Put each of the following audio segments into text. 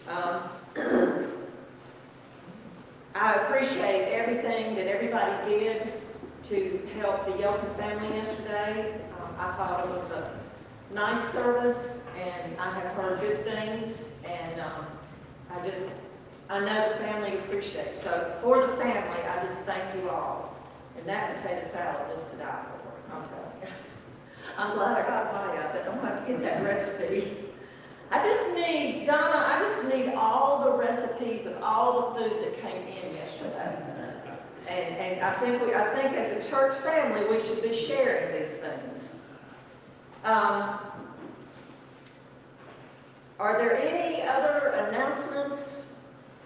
Um, I appreciate everything that everybody did to help the Yelton family yesterday. I thought it was a nice service, and I have heard good things, and I know the family appreciates. So for the family, I just thank you all. And that potato salad is to die for, I'm telling you. I'm glad I got a bite of it. I don't have to get that recipe. I just need, Donna, I just need all the recipes of all the food that came in yesterday. And I think as a church family, we should be sharing these things. Are there any other announcements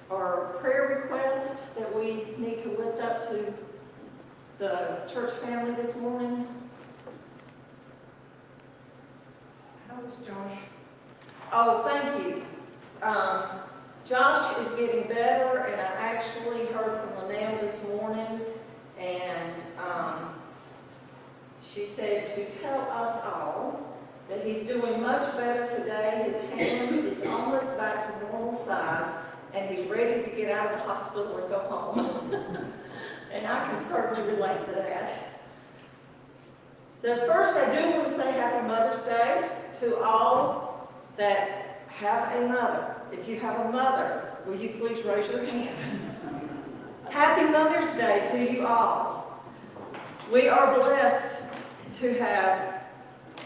or prayer requests that we need to lift up to the church family this morning? How is Josh? Oh, thank you. Josh is getting better, and I actually heard from Linnell this morning, and she said to tell us all that he's doing much better today. His hand is almost back to normal size, and he's ready to get out of the hospital and go home. And I can certainly relate to that. So first, I do want to say Happy Mother's Day to all that have a mother. If you have a mother, will you please raise your hand? Happy Mother's Day to you all. We are blessed to have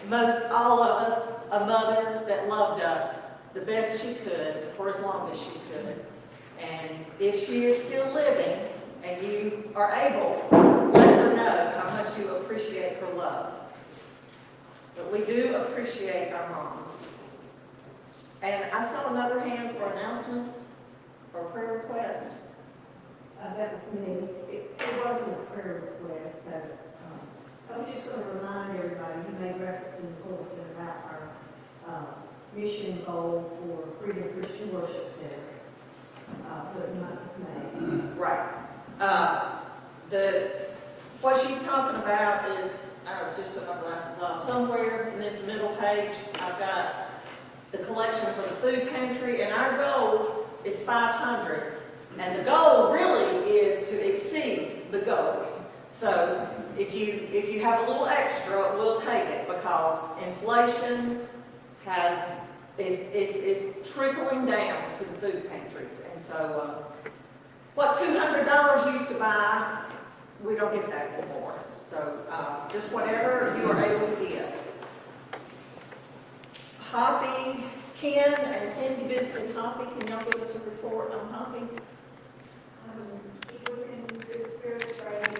most all of us a mother that loved us the best she could for as long as she could. And if she is still living and you are able, let her know how much you appreciate her love. But we do appreciate our moms. And I saw another hand for announcements or prayer request. That was me. It wasn't a prayer request, so I was just going to remind everybody, you made reference in the bulletin about our mission goal for Freedom Christian Worship Center for the month of May. Right. What she's talking about is, I just took my glasses off, somewhere in this middle page, I've got the collection for the food pantry, and our goal is 500. And the goal really is to exceed the goal. So if you have a little extra, we'll take it, because inflation is trickling down to the food pantries. And so what $200 used to buy, we don't get that anymore. So just whatever you are able to give. Hoppy, Ken and Cindy visited Hoppy. Can y'all give us a report on Hoppy? He was in good spirits Friday